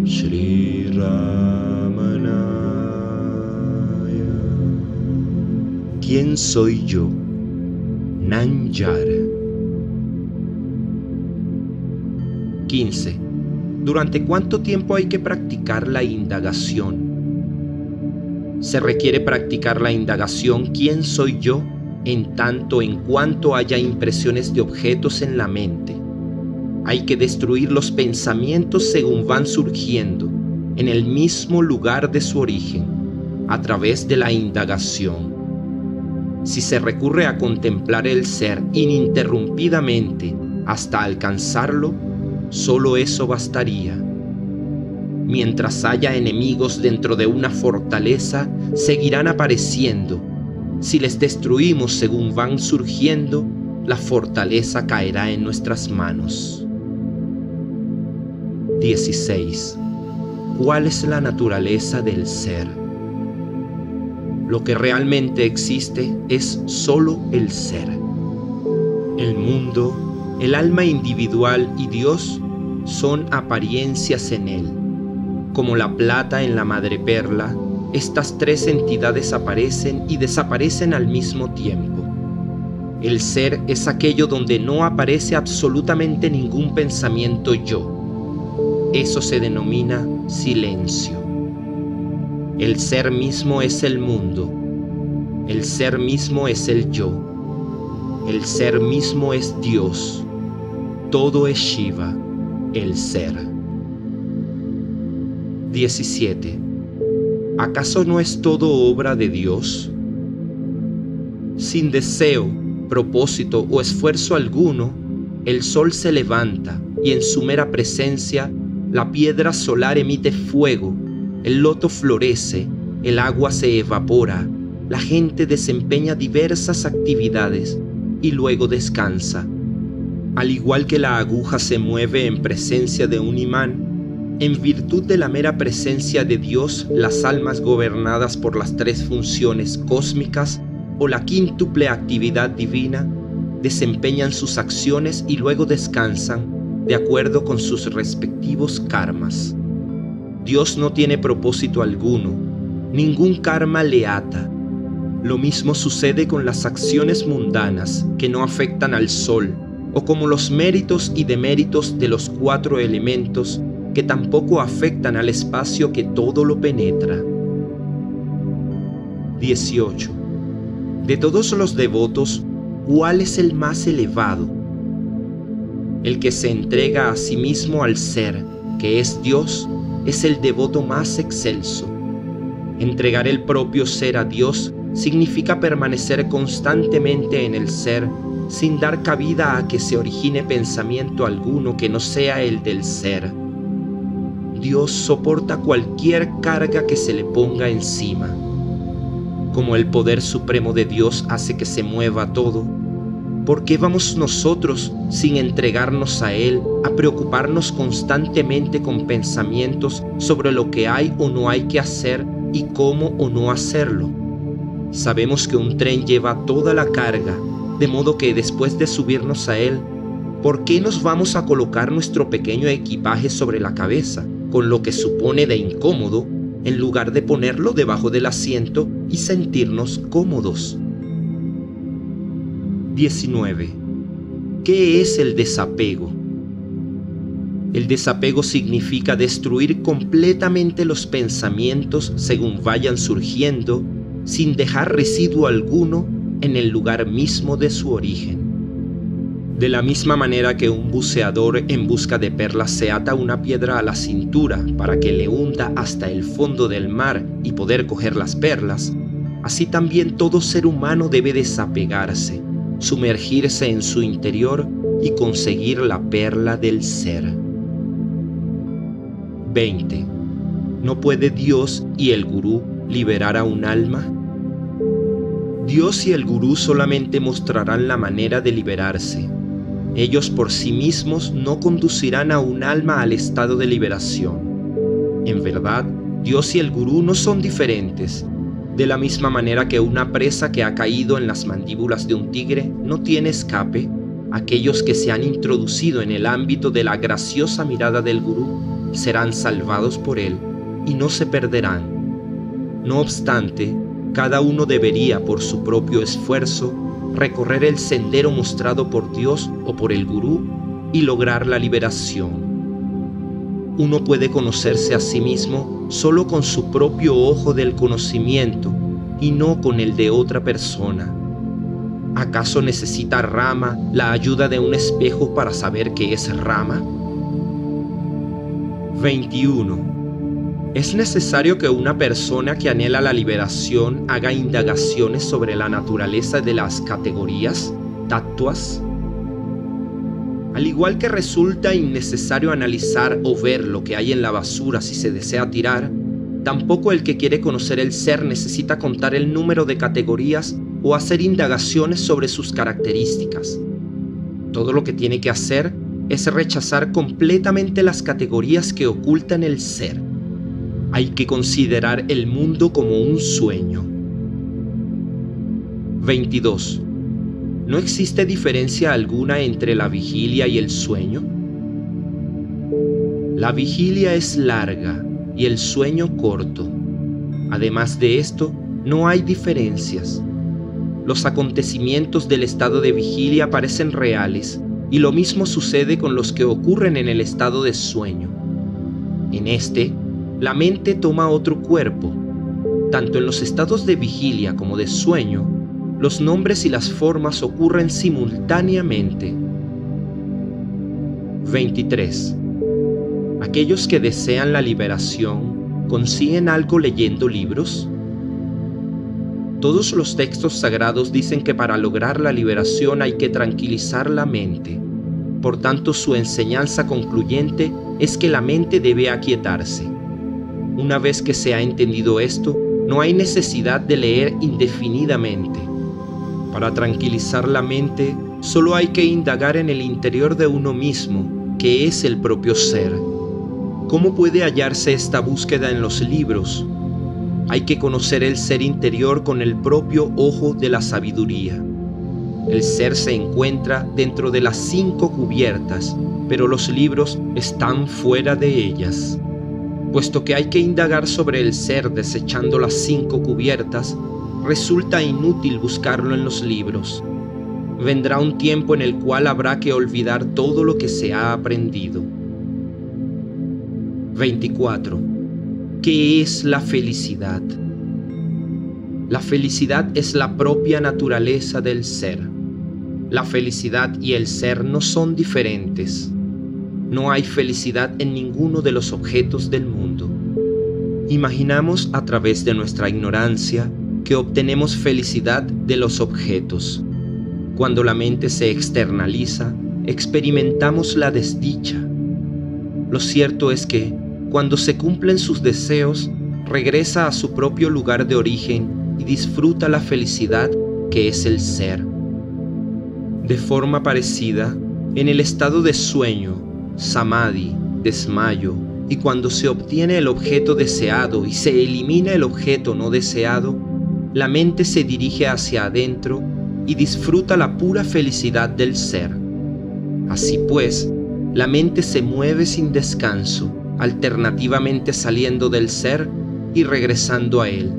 Shri Ramanaya. ¿Quién soy yo? Nanyar. 15. ¿Durante cuánto tiempo hay que practicar la indagación? Se requiere practicar la indagación ¿quién soy yo? En tanto en cuanto haya impresiones de objetos en la mente. Hay que destruir los pensamientos según van surgiendo, en el mismo lugar de su origen, a través de la indagación. Si se recurre a contemplar el ser ininterrumpidamente hasta alcanzarlo, solo eso bastaría. Mientras haya enemigos dentro de una fortaleza, seguirán apareciendo. Si les destruimos según van surgiendo, la fortaleza caerá en nuestras manos. 16. ¿Cuál es la naturaleza del ser? Lo que realmente existe es solo el ser. El mundo, el alma individual y Dios son apariencias en él. Como la plata en la madreperla, estas tres entidades aparecen y desaparecen al mismo tiempo. El ser es aquello donde no aparece absolutamente ningún pensamiento yo. Eso se denomina silencio. El ser mismo es el mundo. El ser mismo es el yo. El ser mismo es Dios. Todo es Shiva, el ser. 17. ¿Acaso no es todo obra de Dios? Sin deseo, propósito o esfuerzo alguno, el sol se levanta y en su mera presencia la piedra solar emite fuego, el loto florece, el agua se evapora, la gente desempeña diversas actividades y luego descansa. Al igual que la aguja se mueve en presencia de un imán, en virtud de la mera presencia de Dios, las almas gobernadas por las tres funciones cósmicas o la quíntuple actividad divina desempeñan sus acciones y luego descansan de acuerdo con sus respectivos karmas. Dios no tiene propósito alguno, ningún karma le ata. Lo mismo sucede con las acciones mundanas que no afectan al sol, o como los méritos y deméritos de los cuatro elementos que tampoco afectan al espacio que todo lo penetra. 18. De todos los devotos, ¿cuál es el más elevado? El que se entrega a sí mismo al ser, que es Dios, es el devoto más excelso. Entregar el propio ser a Dios significa permanecer constantemente en el ser, sin dar cabida a que se origine pensamiento alguno que no sea el del ser. Dios soporta cualquier carga que se le ponga encima. Como el poder supremo de Dios hace que se mueva todo, ¿por qué vamos nosotros, sin entregarnos a Él, a preocuparnos constantemente con pensamientos sobre lo que hay o no hay que hacer y cómo o no hacerlo? Sabemos que un tren lleva toda la carga, de modo que después de subirnos a él, ¿por qué nos vamos a colocar nuestro pequeño equipaje sobre la cabeza, con lo que supone de incómodo, en lugar de ponerlo debajo del asiento y sentirnos cómodos? 19. ¿Qué es el desapego? El desapego significa destruir completamente los pensamientos según vayan surgiendo, sin dejar residuo alguno en el lugar mismo de su origen. De la misma manera que un buceador en busca de perlas se ata una piedra a la cintura para que le hunda hasta el fondo del mar y poder coger las perlas, así también todo ser humano debe desapegarse, sumergirse en su interior y conseguir la perla del ser. 20. ¿No puede Dios y el gurú liberar a un alma? Dios y el gurú solamente mostrarán la manera de liberarse. Ellos por sí mismos no conducirán a un alma al estado de liberación. En verdad, Dios y el gurú no son diferentes. De la misma manera que una presa que ha caído en las mandíbulas de un tigre no tiene escape, aquellos que se han introducido en el ámbito de la graciosa mirada del gurú serán salvados por él y no se perderán. No obstante, cada uno debería, por su propio esfuerzo, recorrer el sendero mostrado por Dios o por el gurú y lograr la liberación. Uno puede conocerse a sí mismo solo con su propio ojo del conocimiento y no con el de otra persona. ¿Acaso necesita Rama la ayuda de un espejo para saber qué es Rama? 21. ¿Es necesario que una persona que anhela la liberación haga indagaciones sobre la naturaleza de las categorías, tattvas? Al igual que resulta innecesario analizar o ver lo que hay en la basura si se desea tirar, tampoco el que quiere conocer el ser necesita contar el número de categorías o hacer indagaciones sobre sus características. Todo lo que tiene que hacer es rechazar completamente las categorías que ocultan el ser. Hay que considerar el mundo como un sueño. 22. ¿No existe diferencia alguna entre la vigilia y el sueño? La vigilia es larga y el sueño corto. Además de esto, no hay diferencias. Los acontecimientos del estado de vigilia parecen reales y lo mismo sucede con los que ocurren en el estado de sueño. En este, la mente toma otro cuerpo. Tanto en los estados de vigilia como de sueño, los nombres y las formas ocurren simultáneamente. 23. ¿Aquellos que desean la liberación consiguen algo leyendo libros? Todos los textos sagrados dicen que para lograr la liberación hay que tranquilizar la mente. Por tanto, su enseñanza concluyente es que la mente debe aquietarse. Una vez que se ha entendido esto, no hay necesidad de leer indefinidamente. Para tranquilizar la mente, solo hay que indagar en el interior de uno mismo, que es el propio ser. ¿Cómo puede hallarse esta búsqueda en los libros? Hay que conocer el ser interior con el propio ojo de la sabiduría. El ser se encuentra dentro de las 5 cubiertas, pero los libros están fuera de ellas. Puesto que hay que indagar sobre el ser desechando las 5 cubiertas, resulta inútil buscarlo en los libros. Vendrá un tiempo en el cual habrá que olvidar todo lo que se ha aprendido. 24. ¿Qué es la felicidad? La felicidad es la propia naturaleza del ser. La felicidad y el ser no son diferentes. No hay felicidad en ninguno de los objetos del mundo. Imaginamos a través de nuestra ignorancia que obtenemos felicidad de los objetos. Cuando la mente se externaliza, experimentamos la desdicha. Lo cierto es que, cuando se cumplen sus deseos, regresa a su propio lugar de origen y disfruta la felicidad que es el ser. De forma parecida, en el estado de sueño, samadhi, desmayo, y cuando se obtiene el objeto deseado y se elimina el objeto no deseado, la mente se dirige hacia adentro y disfruta la pura felicidad del ser. Así pues, la mente se mueve sin descanso, alternativamente saliendo del ser y regresando a él.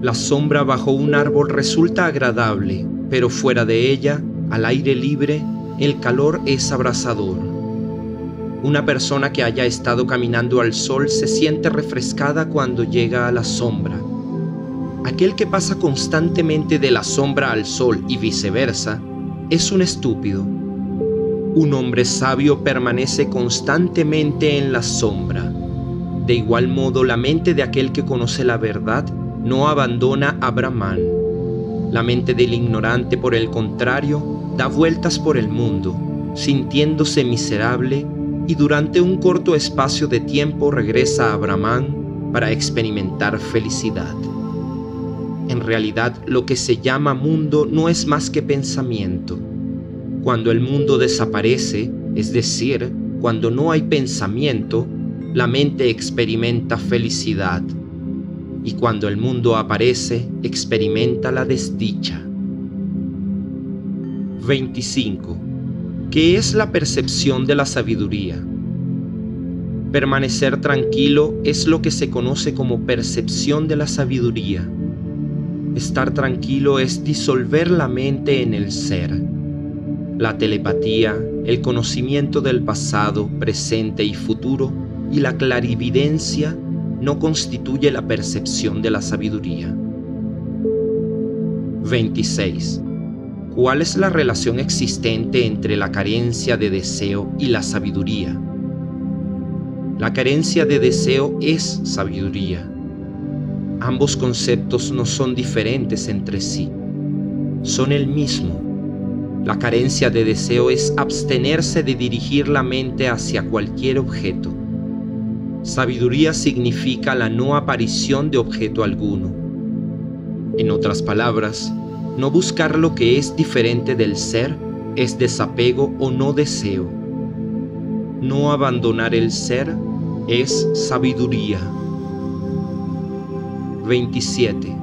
La sombra bajo un árbol resulta agradable, pero fuera de ella, al aire libre, el calor es abrasador. Una persona que haya estado caminando al sol se siente refrescada cuando llega a la sombra. Aquel que pasa constantemente de la sombra al sol y viceversa es un estúpido. Un hombre sabio permanece constantemente en la sombra. De igual modo, la mente de aquel que conoce la verdad no abandona a Brahman. La mente del ignorante, por el contrario, da vueltas por el mundo, sintiéndose miserable, y durante un corto espacio de tiempo regresa a Brahman para experimentar felicidad. En realidad, lo que se llama mundo no es más que pensamiento. Cuando el mundo desaparece, es decir, cuando no hay pensamiento, la mente experimenta felicidad. Y cuando el mundo aparece, experimenta la desdicha. 25. ¿Qué es la percepción de la sabiduría? Permanecer tranquilo es lo que se conoce como percepción de la sabiduría. Estar tranquilo es disolver la mente en el ser. La telepatía, el conocimiento del pasado, presente y futuro y la clarividencia no constituye la percepción de la sabiduría. 26. ¿Cuál es la relación existente entre la carencia de deseo y la sabiduría? La carencia de deseo es sabiduría. Ambos conceptos no son diferentes entre sí, son el mismo. La carencia de deseo es abstenerse de dirigir la mente hacia cualquier objeto. Sabiduría significa la no aparición de objeto alguno. En otras palabras, no buscar lo que es diferente del ser es desapego o no deseo. No abandonar el ser es sabiduría. 27.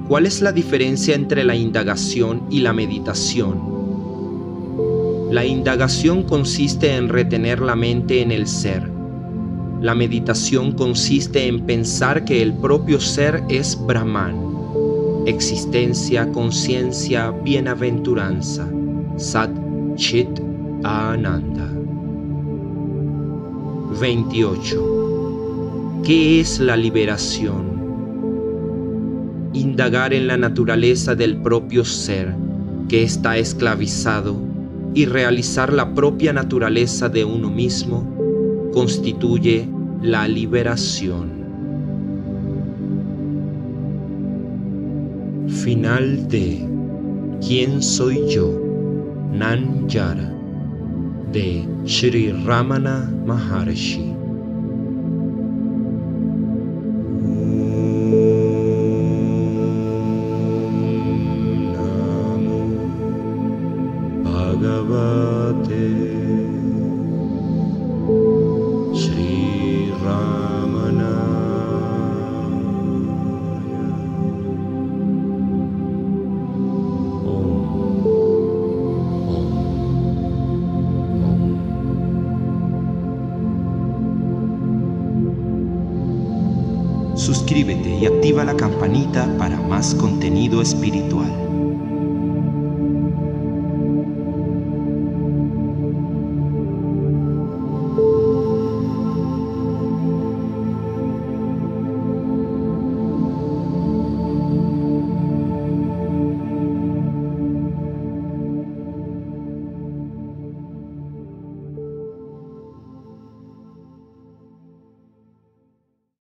¿Cuál es la diferencia entre la indagación y la meditación? La indagación consiste en retener la mente en el ser. La meditación consiste en pensar que el propio ser es Brahman, existencia, conciencia, bienaventuranza, Sat Chit Ananda. 28. ¿Qué es la liberación? Indagar en la naturaleza del propio ser que está esclavizado y realizar la propia naturaleza de uno mismo constituye la liberación. Final de ¿Quién soy yo? Nan Yara de Sri Ramana Maharshi. Bhagavate Sri Ramana. Suscríbete y activa la campanita para más contenido espiritual.